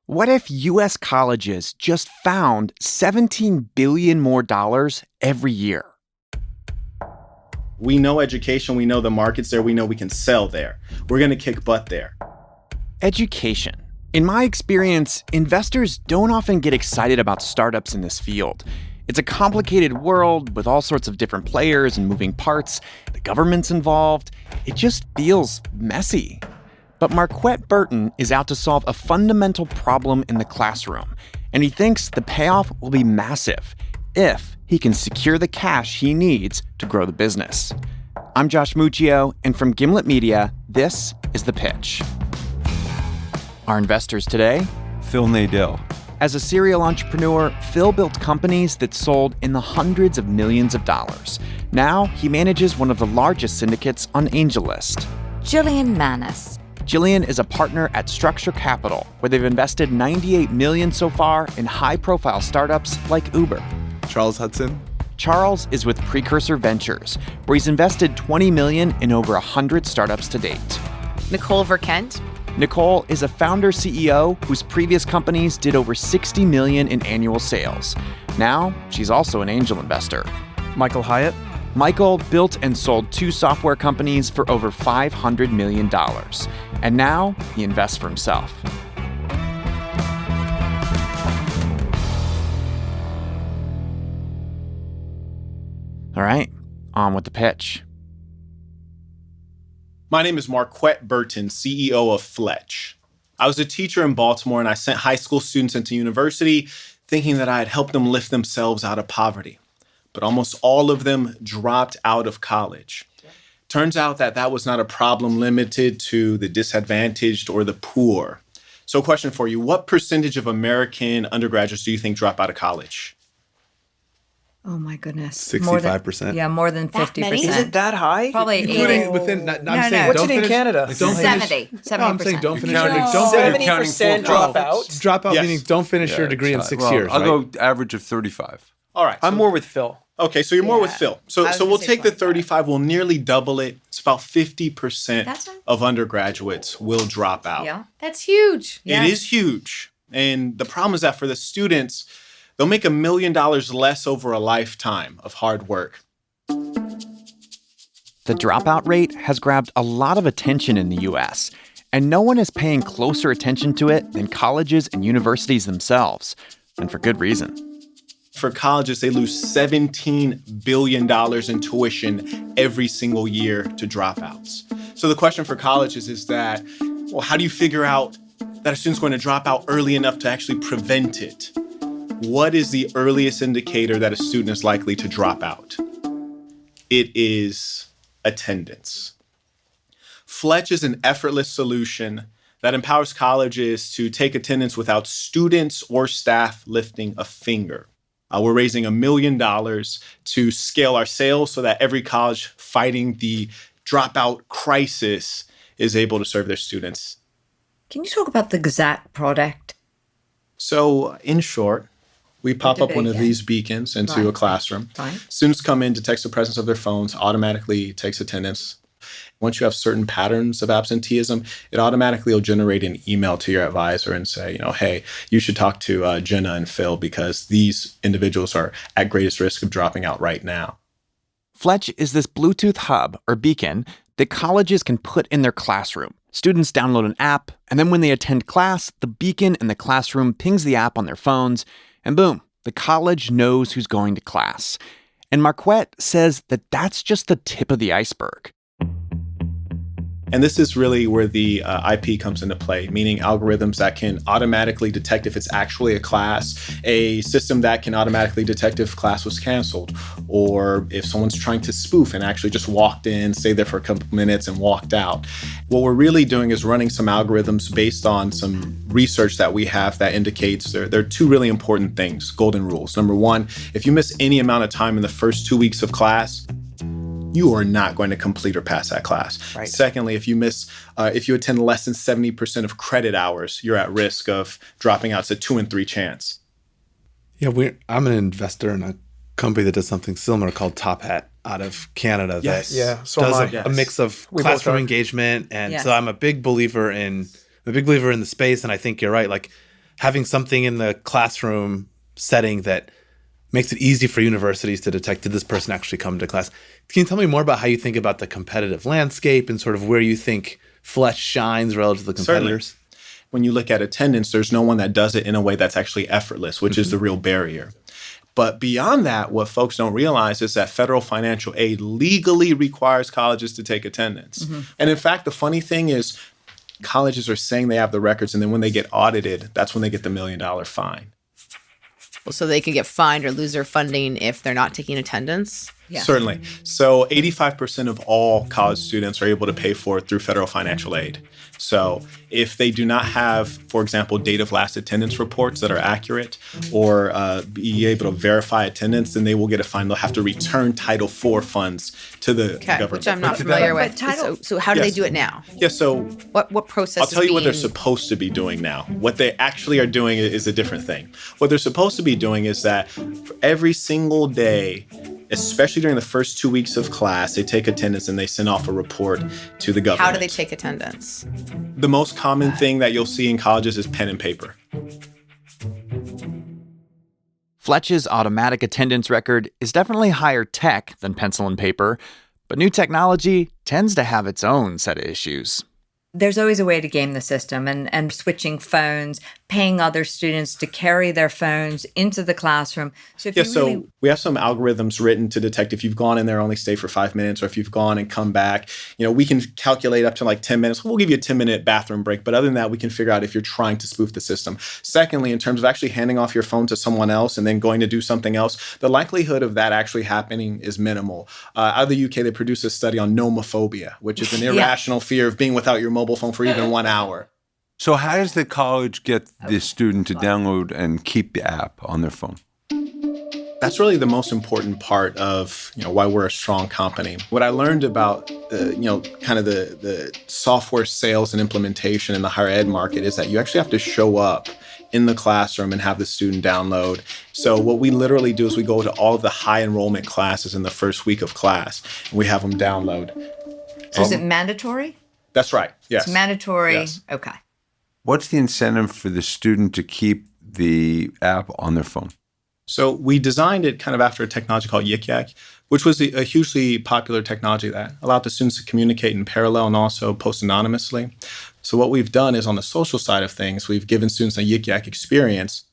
What if U.S. colleges just found $17 billion more every year? We know education, we know the market's there, we know we can sell there. We're going to kick butt there. Education. In my experience, investors don't often get excited about startups in this field. It's a complicated world with all sorts of different players and moving parts. The government's involved. It just feels messy. But Marquett Burton is out to solve a fundamental problem in the classroom, and he thinks the payoff will be massive if he can secure the cash he needs to grow the business. I'm Josh Muccio, and from Gimlet Media, this is The Pitch. Our investors today? Phil Nadell. As a serial entrepreneur, Phil built companies that sold in the hundreds of millions of dollars. Now he manages one of the largest syndicates on AngelList. Jillian Manis. Jillian is a partner at Structure Capital, where they've invested $98 million so far in high-profile startups like Uber. Charles Hudson. Charles is with Precursor Ventures, where he's invested $20 million in over 100 startups to date. Nicole Verkent. Nicole is a founder-CEO whose previous companies did over $60 million in annual sales. Now, she's also an angel investor. Michael Hyatt. Michael built and sold 2 software companies for over $500 million. And now he invests for himself. All right, on with the pitch. My name is Marquett Burton, CEO of Fletch. I was a teacher in Baltimore, and I sent high school students into university thinking that I'd help them lift themselves out of poverty. But almost all of them dropped out of college. Turns out that that was not a problem limited to the disadvantaged or the poor. So question for you, what percentage of American undergraduates do you think drop out of college? Oh my goodness. 65%. More than 50%. many? Is it that high? Probably Including 80. within, No. saying, What's don't it in finish, Canada? Don't 70. finish. 70%. No, I'm saying don't finish. You're Don't counting- finish. 70% dropout. Dropout Yes. meaning don't finish your degree in 6 years. I'll right? go average of 35. All right. I'm more with Phil. Okay, so you're more with Yeah. Phil. I So was we'll gonna say take the 25. 35, we'll nearly double it. It's about 50% That's right. of undergraduates will drop out. Yeah. That's huge. Yeah. It is huge. And the problem is that for the students, they'll make $1 million less over a lifetime of hard work. The dropout rate has grabbed a lot of attention in the U.S., and no one is paying closer attention to it than colleges and universities themselves, and for good reason. For colleges, they lose $17 billion in tuition every single year to dropouts. So the question for colleges is that, well, how do you figure out that a student's going to drop out early enough to actually prevent it? What is the earliest indicator that a student is likely to drop out? It is attendance. Fletch is an effortless solution that empowers colleges to take attendance without students or staff lifting a finger. We're raising $1 million to scale our sales so that every college fighting the dropout crisis is able to serve their students. Can you talk about the Gadget product? So in short, we pop up one of yeah. these beacons into a classroom. Fine. Students come in, detects the presence of their phones, automatically takes attendance. Once you have certain patterns of absenteeism, it automatically will generate an email to your advisor and say, hey, you should talk to Jenna and Phil because these individuals are at greatest risk of dropping out right now. Fletch is this Bluetooth hub or beacon that colleges can put in their classroom. Students download an app, and then when they attend class, the beacon in the classroom pings the app on their phones, and boom, the college knows who's going to class. And Marquett says that that's just the tip of the iceberg. And this is really where the IP comes into play, meaning algorithms that can automatically detect if it's actually a class, a system that can automatically detect if class was canceled, or if someone's trying to spoof and actually just walked in, stayed there for a couple minutes and walked out. What we're really doing is running some algorithms based on some research that we have that indicates there are 2 really important things, golden rules. Number 1, if you miss any amount of time in the first 2 weeks of class, you are not going to complete or pass that class. Right. Secondly, if you attend less than 70% of credit hours, you're at risk of dropping out. It's a 2 in 3 chance. Yeah, I'm an investor in a company that does something similar called Top Hat out of Canada. Yes. Yeah, so does am I. a mix of We both classroom are. engagement, and Yeah. so I'm a big believer in the space. And I think you're right. Like having something in the classroom setting that makes it easy for universities to detect, did this person actually come to class? Can you tell me more about how you think about the competitive landscape and sort of where you think Fletch shines relative to the competitors? Certainly. When you look at attendance, there's no one that does it in a way that's actually effortless, which is the real barrier. But beyond that, what folks don't realize is that federal financial aid legally requires colleges to take attendance. And in fact, the funny thing is colleges are saying they have the records, and then when they get audited, that's when they get the $1 million fine. So they could get fined or lose their funding if they're not taking attendance? Yeah. Certainly. So 85% of all college students are able to pay for it through federal financial aid. So if they do not have, for example, date of last attendance reports that are accurate or be able to verify attendance, then they will get a fine. They'll have to return Title IV funds to the government. Which I'm not familiar with. Title- So how do they Yes. do it now? Yeah, so What process I'll tell you what they're being- supposed to be doing now. What they actually are doing is a different thing. What they're supposed to be doing is that for every single day, especially during the first 2 weeks of class, they take attendance and they send off a report to the government. How do they take attendance? The most common thing that you'll see in colleges is pen and paper. Fletch's automatic attendance record is definitely higher tech than pencil and paper, but new technology tends to have its own set of issues. There's always a way to game the system, and switching phones, paying other students to carry their phones into the classroom. So if Yeah, you so really we have some algorithms written to detect if you've gone in there, only stay for 5 minutes, or if you've gone and come back. You know, we can calculate up to like 10 minutes. We'll give you a 10-minute bathroom break. But other than that, we can figure out if you're trying to spoof the system. Secondly, in terms of actually handing off your phone to someone else and then going to do something else, the likelihood of that actually happening is minimal. Out of the UK, they produced a study on nomophobia, which is an irrational fear of being without your mobile phone for even 1 hour. So how does the college get the student to download and keep the app on their phone? That's really the most important part of, why we're a strong company. What I learned about, kind of the software sales and implementation in the higher ed market is that you actually have to show up in the classroom and have the student download. So what we literally do is we go to all of the high enrollment classes in the first week of class, and we have them download. So is it mandatory? That's right. Yes. It's mandatory. Yes. Okay. What's the incentive for the student to keep the app on their phone? So we designed it kind of after a technology called Yik Yak, which was a hugely popular technology that allowed the students to communicate in parallel and also post anonymously. So what we've done is on the social side of things, we've given students a Yik Yak experience.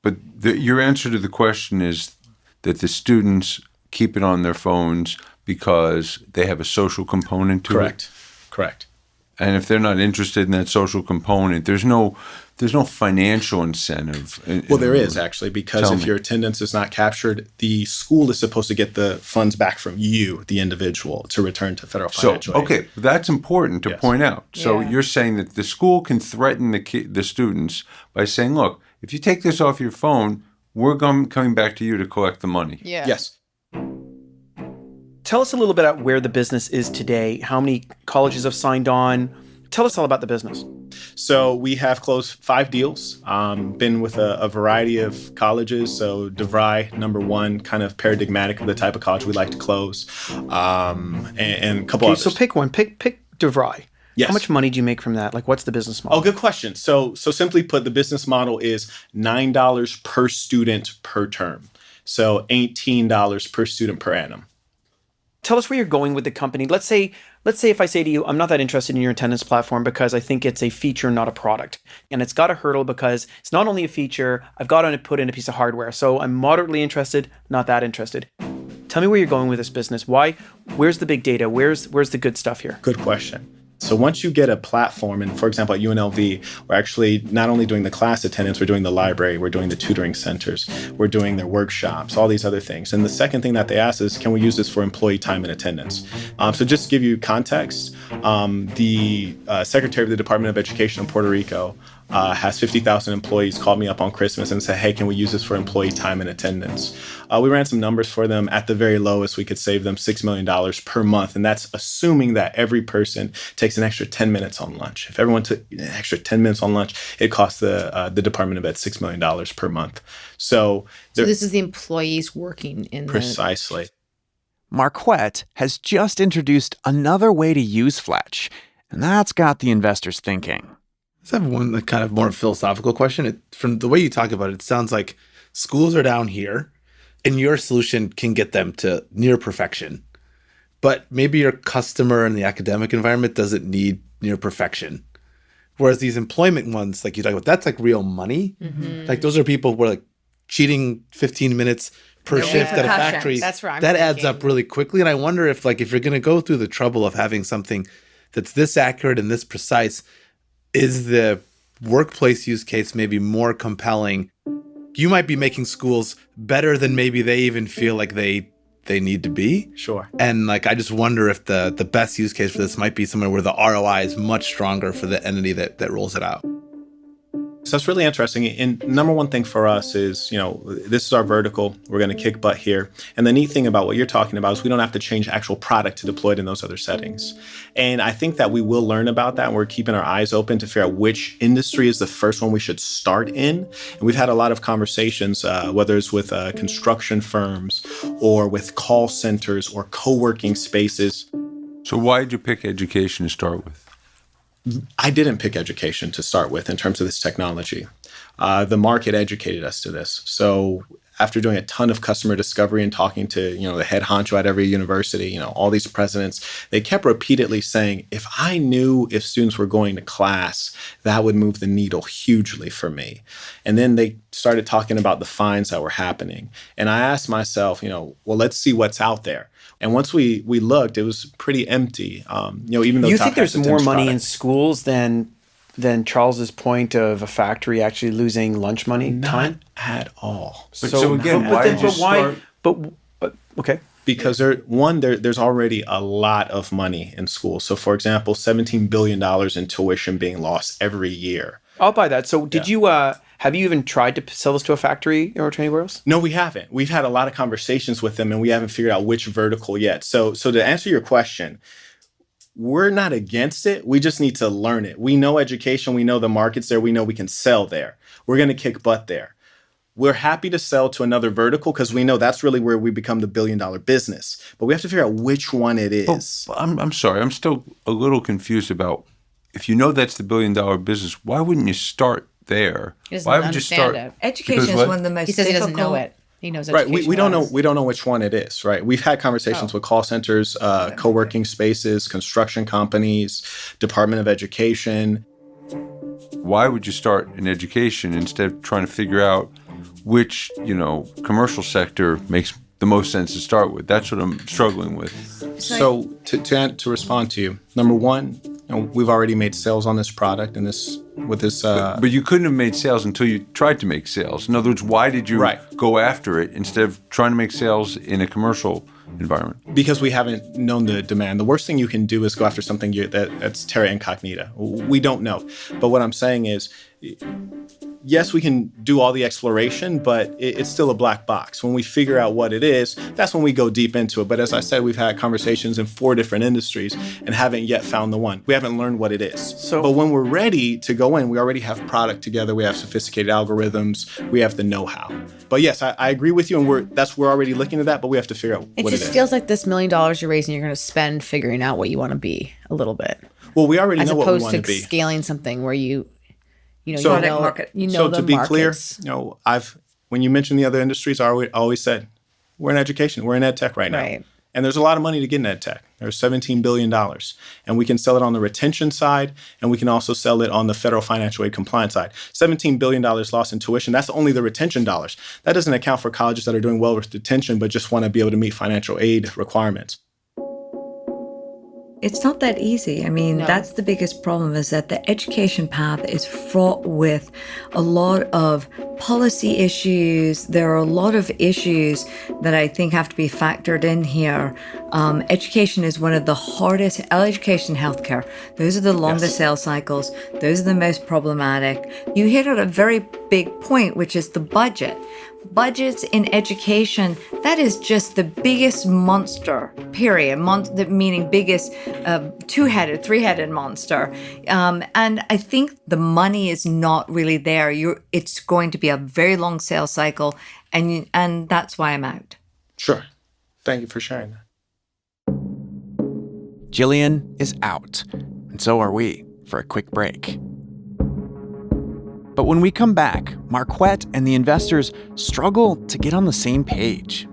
But your answer to the question is that the students keep it on their phones because they have a social component to it? Correct. And if they're not interested in that social component, there's no financial incentive. Well, there is actually, because Tell if me. your attendance is not captured, the school is supposed to get the funds back from you, the individual, to return to federal So, financial aid. okay, that's important to Yes. point out. So Yeah. you're saying that the school can threaten the students by saying, look, if you take this off your phone, we're coming back to you to collect the money. Yeah. Yes. Tell us a little bit about where the business is today. How many colleges have signed on? Tell us all about the business. So we have closed 5 deals, been with a variety of colleges. So DeVry, number one, kind of paradigmatic of the type of college we like to close, and a couple Okay, others. so pick one. Pick DeVry. Yes. How much money do you make from that? Like, what's the business model? Oh, good question. So simply put, the business model is $9 per student per term. So $18 per student per annum. Tell us where you're going with the company. Let's say if I say to you, I'm not that interested in your attendance platform because I think it's a feature, not a product. And it's got a hurdle because it's not only a feature, I've got to put in a piece of hardware. So I'm moderately interested, not that interested. Tell me where you're going with this business. Why? Where's the big data? Where's the good stuff here? Good question. So once you get a platform, and for example, at UNLV, we're actually not only doing the class attendance, we're doing the library, we're doing the tutoring centers, we're doing their workshops, all these other things. And the second thing that they ask is, can we use this for employee time and attendance? So just to give you context, the Secretary of the Department of Education in Puerto Rico has 50,000 employees, called me up on Christmas and said, hey, can we use this for employee time and attendance? We ran some numbers for them. At the very lowest, we could save them $6 million per month. And that's assuming that every person takes an extra 10 minutes on lunch. If everyone took an extra 10 minutes on lunch, it costs the Department of Ed $6 million per month. So this is the employees working in precisely. Marquett has just introduced another way to use Fletch, and that's got the investors thinking. just have one kind of more philosophical question. From the way you talk about it, it sounds like schools are down here and your solution can get them to near perfection. But maybe your customer in the academic environment doesn't need near perfection. Whereas these employment ones, like you talk about, that's like real money. Mm-hmm. Like those are people who are like cheating 15 minutes per shift at a factory. That's right. That adds up really quickly. And I wonder if you're going to go through the trouble of having something that's this accurate and this precise, is the workplace use case maybe more compelling? You might be making schools better than maybe they even feel like they need to be. Sure. And I just wonder if the best use case for this might be somewhere where the ROI is much stronger for the entity that rolls it out. So that's really interesting. And number one thing for us is, this is our vertical. We're going to kick butt here. And the neat thing about what you're talking about is we don't have to change actual product to deploy it in those other settings. And I think that we will learn about that. And we're keeping our eyes open to figure out which industry is the first one we should start in. And we've had a lot of conversations, whether it's with construction firms or with call centers or co-working spaces. So why did you pick education to start with? I didn't pick education to start with in terms of this technology. The market educated us to this. So after doing a ton of customer discovery and talking to, the head honcho at every university, all these presidents, they kept repeatedly saying, if I knew if students were going to class, that would move the needle hugely for me. And then they started talking about the fines that were happening. And I asked myself, let's see what's out there. And once we looked, it was pretty empty. Even though you think there's more money in product. schools than Charles's point of a factory actually losing lunch money time? Not at all. So again, why did you start? Okay. Because there's already a lot of money in schools. So for example, $17 billion in tuition being lost every year. I'll buy that. So did you have you even tried to sell this to a factory or to anywhere else? No, we haven't. We've had a lot of conversations with them and we haven't figured out which vertical yet. So to answer your question, we're not against it. We just need to learn it. We know education. We know the market's there. We know we can sell there. We're going to kick butt there. We're happy to sell to another vertical because we know that's really where we become the billion-dollar business. But we have to figure out which one it is. I'm sorry. I'm still a little confused about, if you know that's the billion-dollar business, why wouldn't you start there? He doesn't Why would you start? understand Education is one of the most He says he doesn't know difficult- it. He knows Right. education. We don't know. We don't know which one it is. Right. We've had conversations with call centers, co-working spaces, construction companies, Department of Education. Why would you start in education instead of trying to figure out which, commercial sector makes the most sense to start with? That's what I'm struggling with. So to respond to you, number one, we've already made sales on this product and with this. But you couldn't have made sales until you tried to make sales. In other words, why did you go after it instead of trying to make sales in a commercial environment? Because we haven't known the demand. The worst thing you can do is go after something that's terra incognita. We don't know. But what I'm saying is, yes, we can do all the exploration, but it's still a black box. When we figure out what it is, that's when we go deep into it. But as I said, we've had conversations in 4 different industries and haven't yet found the one. We haven't learned what it is. But when we're ready to go in, we already have product together. We have sophisticated algorithms. We have the know-how. But yes, I agree with you, and we're already looking at that, but we have to figure out what it is. It just feels like this $1 million you're raising, you're going to spend figuring out what you want to be a little bit. Well, we already as know what we want opposed to to be. scaling something where you know So the to be markets. clear, when you mention the other industries, I always said we're in education, we're in ed tech right now, Right. and there's a lot of money to get in ed tech. There's $17 billion, and we can sell it on the retention side, and we can also sell it on the federal financial aid compliance side. $17 billion lost in tuition. That's only the retention dollars. That doesn't account for colleges that are doing well with detention, but just want to be able to meet financial aid requirements. It's not that easy. I mean, that's the biggest problem, is that the education path is fraught with a lot of policy issues. There are a lot of issues that I think have to be factored in here. Education is one of the hardest, education, healthcare. Those are the longest sales cycles. Those are the most problematic. You hit at a very big point, which is the budget. Budgets in education, that is just the biggest monster, period. Meaning biggest two-headed, three-headed monster. And I think the money is not really there. It's going to be a very long sales cycle, and that's why I'm out. Sure. Thank you for sharing that. Jillian is out, and so are we for a quick break. But when we come back, Marquett and the investors struggle to get on the same page.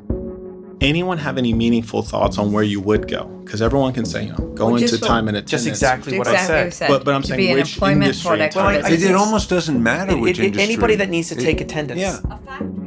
Anyone have any meaningful thoughts on where you would go? Because everyone can say, go into time and attendance. Just exactly what I said. But I'm to saying be an which employment industry product. and time. It almost doesn't matter which industry. Anybody that needs to take attendance. Yeah. A factory.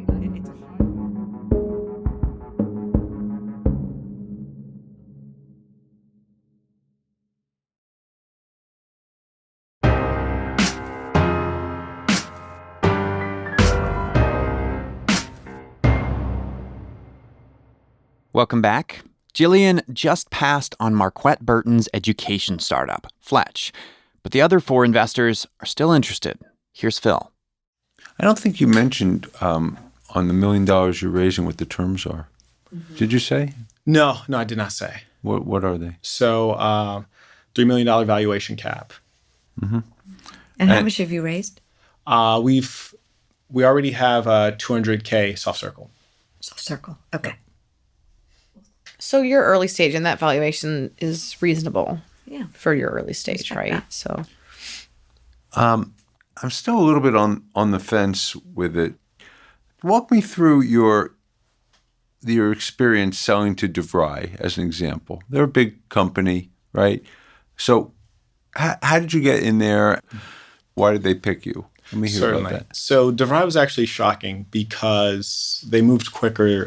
Welcome back. Jillian just passed on Marquett Burton's education startup, Fletch. But the other 4 investors are still interested. Here's Phil. I don't think you mentioned on the $1 million you're raising what the terms are. Mm-hmm. Did you say? No, I did not say. What are they? So $3 million valuation cap. Mm-hmm. And how much have you raised? We already have a $200K soft circle. Soft circle. Okay. So your early stage and that valuation is reasonable. Yeah. For your early stage, Respect right? that. So I'm still a little bit on the fence with it. Walk me through your experience selling to DeVry as an example. They're a big company, right? So how did you get in there? Why did they pick you? Let me hear about that. So DeVry was actually shocking because they moved quicker,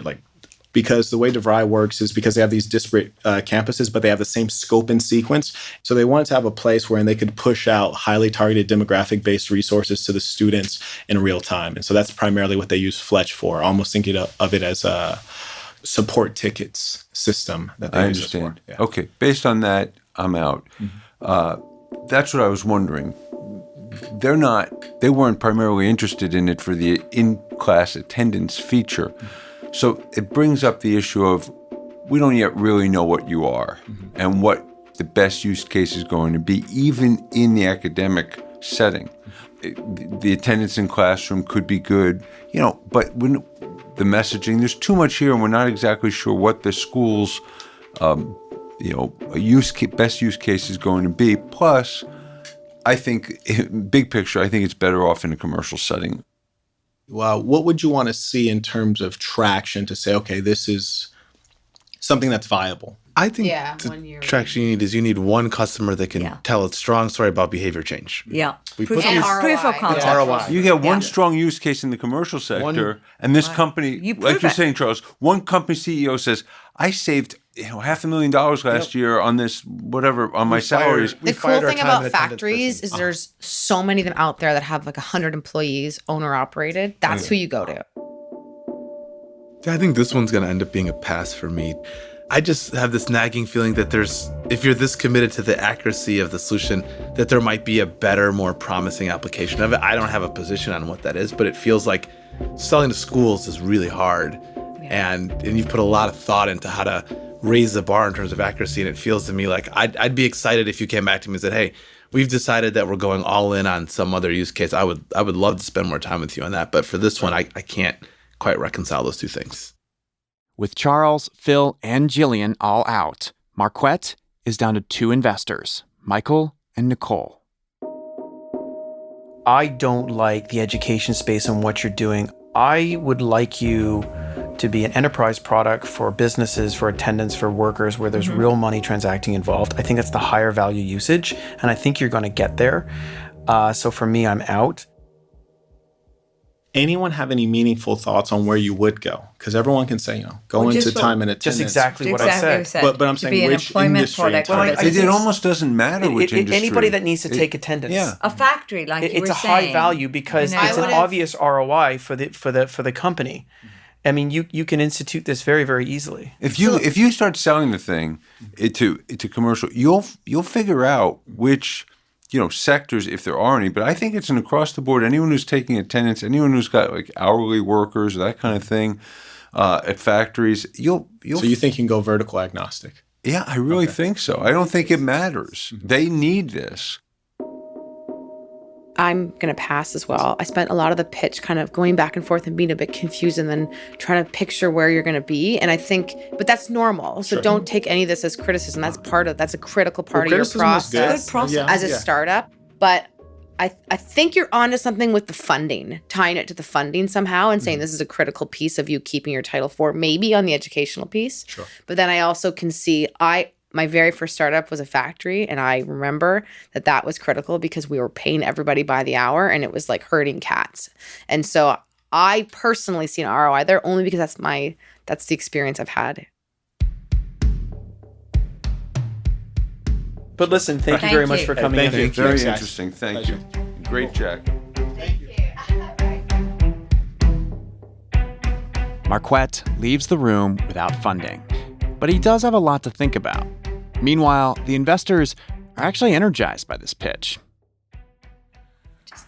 because the way DeVry works is because they have these disparate campuses, but they have the same scope and sequence. So they wanted to have a place where they could push out highly targeted demographic-based resources to the students in real time. And so that's primarily what they use Fletch for, almost thinking of it as a support tickets system that they use understand. For. Yeah. Okay. Based on that, I'm out. Mm-hmm. That's what I was wondering. They weren't primarily interested in it for the in-class attendance feature. So it brings up the issue of we don't yet really know what you are and what the best use case is going to be, even in the academic setting. The attendance in classroom could be good, but when the messaging, there's too much here and we're not exactly sure what the school's best use case is going to be. Plus, I think, big picture, I think it's better off in a commercial setting. Well, what would you want to see in terms of traction to say, okay, this is something that's viable? I think 1 year. traction you need one customer that can tell a strong story about behavior change. Yeah. Proof of concept. ROI. You get one strong use case in the commercial sector, and this company, like you're saying, Charles, one company CEO says, I saved $500,000 last year on this, whatever, on my salaries. The cool thing about factories is there's so many of them out there that have 100 employees, owner operated. That's who you go to. I think this one's going to end up being a pass for me. I just have this nagging feeling that if you're this committed to the accuracy of the solution, that there might be a better, more promising application of it. I don't have a position on what that is, but it feels like selling to schools is really hard. And you've put a lot of thought into how to raise the bar in terms of accuracy. And it feels to me like I'd be excited if you came back to me and said, hey, we've decided that we're going all in on some other use case. I would love to spend more time with you on that. But for this one, I can't quite reconcile those two things. With Charles, Phil, and Jillian all out, Marquett is down to 2 investors, Michael and Nicole. I don't like the education space and what you're doing. I would like you to be an enterprise product for businesses, for attendance, for workers, where there's real money transacting involved. I think that's the higher value usage, and I think you're going to get there. So for me, I'm out. Anyone have any meaningful thoughts on where you would go? Because everyone can say, go into time and attendance. Just exactly what I said. But I'm saying which industry and time. It almost doesn't matter which industry. Anybody that needs to take attendance. Yeah. A factory, like you were it's a saying. high value because it's an obvious ROI for the company. I mean, you can institute this very, very easily. If you start selling the thing to commercial, you'll figure out which sectors, if there are any. But I think it's an across the board. Anyone who's taking attendance, anyone who's got hourly workers, that kind of thing, at factories, you'll. So you think you can go vertical agnostic? Yeah, I really think so. I don't think it matters. They need this. I'm going to pass as well. I spent a lot of the pitch kind of going back and forth and being a bit confused and then trying to picture where you're going to be. And I think, but that's normal. So don't take any of this as criticism. That's a critical part of your process Good process. as a startup. But I think you're onto something with the funding, tying it to the funding somehow and saying this is a critical piece of you keeping your Title IV, maybe on the educational piece. Sure. But then I also can see my very first startup was a factory, and I remember that was critical because we were paying everybody by the hour, and it was like herding cats. And so I personally see an ROI there only because that's the experience I've had. But listen, thank you very much for coming in. Thank you. Very Thanks, guys. interesting. Thank you. Great, Jack. Marquett leaves the room without funding, but he does have a lot to think about. Meanwhile, the investors are actually energized by this pitch.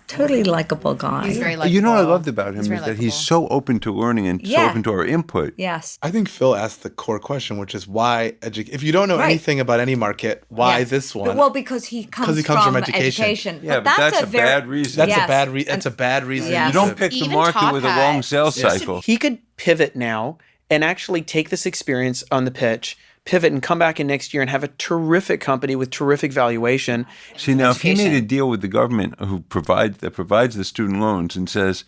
Totally likable guy. He's very likable. You know what I loved about him He's is very that he's likable. so open to learning and so Yeah. open to our input. Yes. I think Phil asked the core question, which is why if you don't know Right. anything about any market, why Yes. this one? Well, because he comes from from education. Yeah, but that's a bad reason. That's Yes. a bad that's a bad reason. Yes. You don't pick the Even market top with a hat. long sales cycle. He could pivot now and actually take this experience on the pitch, pivot and come back in next year and have a terrific company with terrific valuation. See, now if he made Education. a deal with the government that provides the student loans and says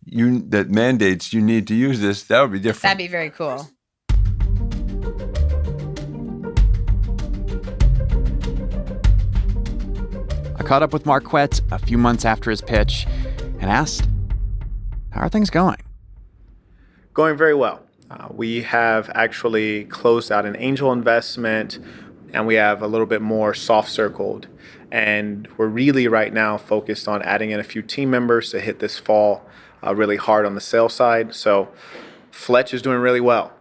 that mandates you need to use this, that would be different. That'd be very cool. I caught up with Marquett a few months after his pitch and asked, how are things going? Going very well. We have actually closed out an angel investment, and we have a little bit more soft circled. And we're really right now focused on adding in a few team members to hit this fall really hard on the sales side. So Fletch is doing really well.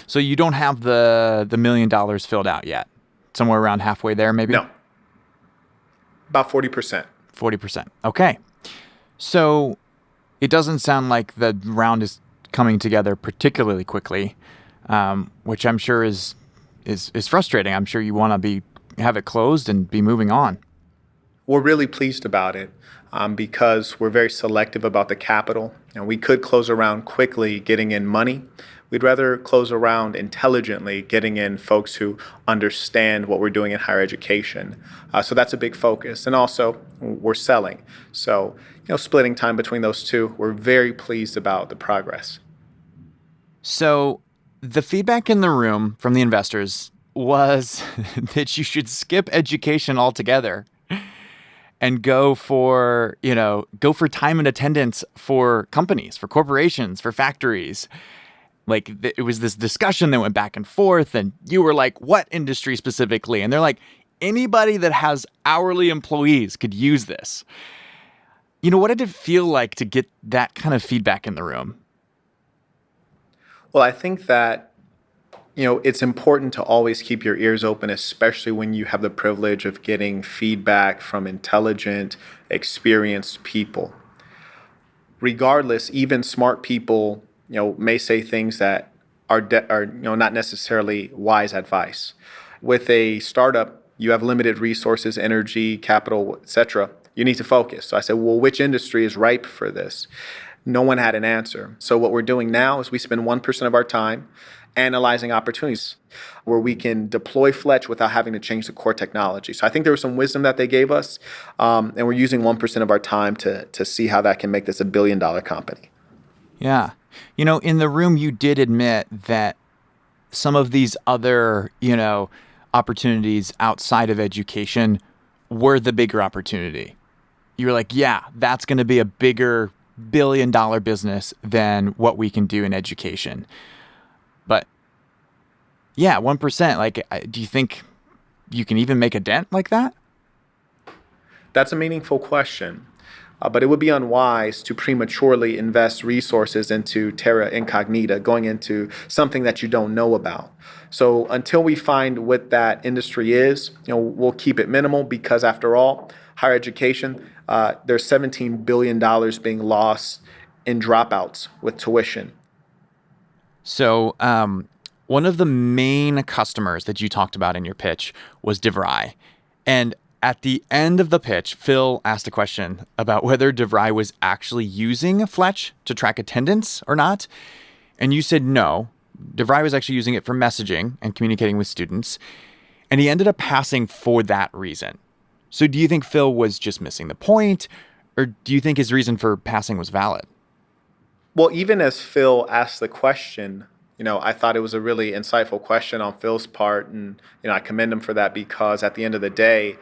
So you don't have the $1 million filled out yet? Somewhere around halfway there, maybe? No. About 40%. 40%. Okay. So it doesn't sound like the round is coming together particularly quickly, which I'm sure is frustrating. I'm sure you want to have it closed and be moving on. We're really pleased about it because we're very selective about the capital, and we could close a round quickly getting in money. We'd rather close a round intelligently, getting in folks who understand what we're doing in higher education. So that's a big focus. And also, we're selling. So, splitting time between those two, we're very pleased about the progress. So the feedback in the room from the investors was that you should skip education altogether and go for time and attendance for companies, for corporations, for factories. Like, it was this discussion that went back and forth, and you were like, what industry specifically? And they're like, anybody that has hourly employees could use this. What did it feel like to get that kind of feedback in the room? Well, I think that, it's important to always keep your ears open, especially when you have the privilege of getting feedback from intelligent, experienced people. Regardless, even smart people, may say things that are not necessarily wise advice. With a startup, you have limited resources, energy, capital, etc. You need to focus. So I said, well, which industry is ripe for this? No one had an answer. So what we're doing now is we spend 1% of our time analyzing opportunities where we can deploy Fletch without having to change the core technology. So I think there was some wisdom that they gave us, and we're using 1% of our time to see how that can make this $1 billion company. Yeah. In the room, you did admit that some of these other, opportunities outside of education were the bigger opportunity. You were like, yeah, that's going to be a bigger $1 billion business than what we can do in education. But yeah, 1%, do you think you can even make a dent like that? That's a meaningful question. But it would be unwise to prematurely invest resources into terra incognita, going into something that you don't know about. So until we find what that industry is, we'll keep it minimal because, after all, higher education, there's $17 billion being lost in dropouts with tuition. So one of the main customers that you talked about in your pitch was DeVry. And at the end of the pitch, Phil asked a question about whether DeVry was actually using Fletch to track attendance or not. And you said no. DeVry was actually using it for messaging and communicating with students. And he ended up passing for that reason. So do you think Phil was just missing the point, or do you think his reason for passing was valid? Well, even as Phil asked the question, I thought it was a really insightful question on Phil's part. And, I commend him for that because at the end of the day,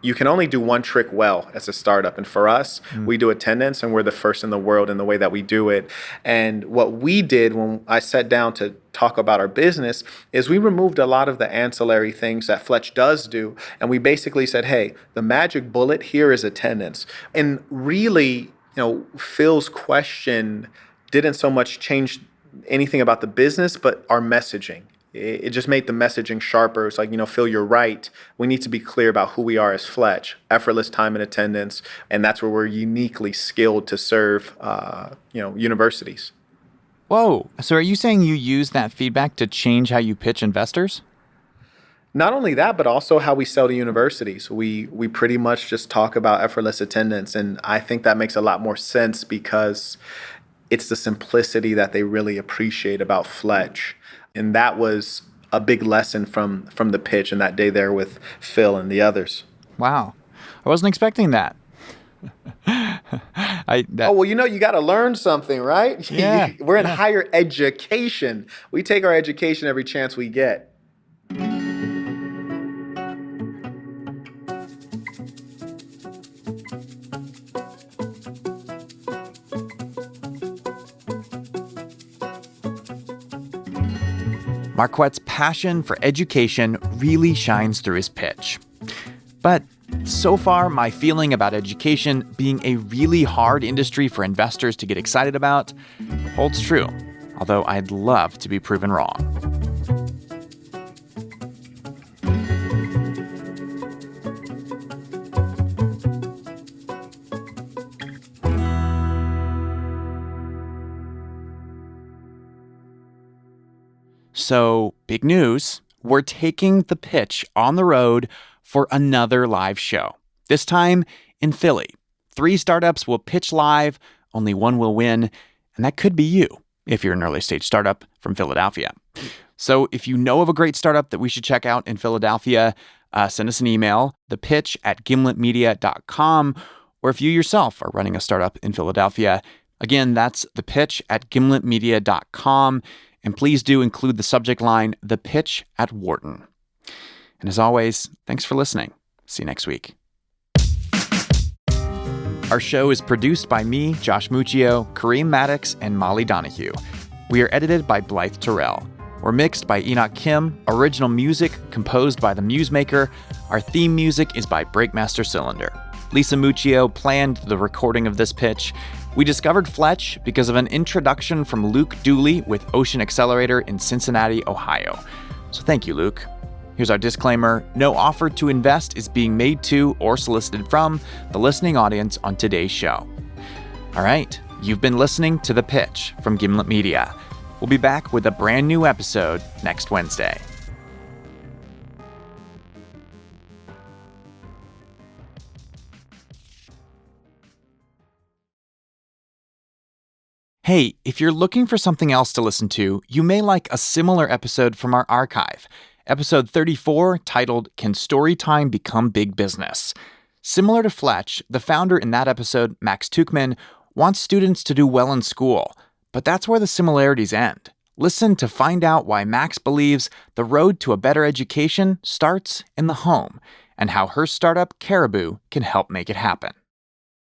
you can only do one trick well as a startup. And for us, we do attendance and we're the first in the world in the way that we do it. And what we did when I sat down to talk about our business is we removed a lot of the ancillary things that Fletch does do. And we basically said, hey, the magic bullet here is attendance. And really, Phil's question didn't so much change anything about the business, but our messaging. It just made the messaging sharper. It's like, Phil, you're right. We need to be clear about who we are as Fletch, effortless time and attendance. And that's where we're uniquely skilled to serve, universities. Whoa. So are you saying you use that feedback to change how you pitch investors? Not only that, but also how we sell to universities. We pretty much just talk about effortless attendance. And I think that makes a lot more sense because it's the simplicity that they really appreciate about Fletch. And that was a big lesson from the pitch and that day there with Phil and the others. Wow. I wasn't expecting that. You got to learn something, right? Yeah. We're in higher education. We take our education every chance we get. Marquett's passion for education really shines through his pitch. But so far, my feeling about education being a really hard industry for investors to get excited about holds true, although I'd love to be proven wrong. So, big news, we're taking the pitch on the road for another live show. This time in Philly. 3 startups will pitch live, only one will win, and that could be you if you're an early stage startup from Philadelphia. So if you know of a great startup that we should check out in Philadelphia, send us an email, thepitch@gimletmedia.com, or if you yourself are running a startup in Philadelphia, again, that's thepitch@gimletmedia.com. And please do include the subject line, The Pitch at Wharton. And as always, thanks for listening. See you next week. Our show is produced by me, Josh Muccio, Kareem Maddox, and Molly Donahue. We are edited by Blythe Terrell. We're mixed by Enoch Kim. Original music composed by The Musemaker. Our theme music is by Breakmaster Cylinder. Lisa Muccio planned the recording of this pitch. We discovered Fletch because of an introduction from Luke Dooley with Ocean Accelerator in Cincinnati, Ohio. So thank you, Luke. Here's our disclaimer. No offer to invest is being made to or solicited from the listening audience on today's show. All right, you've been listening to The Pitch from Gimlet Media. We'll be back with a brand new episode next Wednesday. Hey, if you're looking for something else to listen to, you may like a similar episode from our archive. Episode 34, titled, Can Storytime Become Big Business? Similar to Fletch, the founder in that episode, Max Tuchman, wants students to do well in school. But that's where the similarities end. Listen to find out why Max believes the road to a better education starts in the home, and how her startup, Caribou, can help make it happen.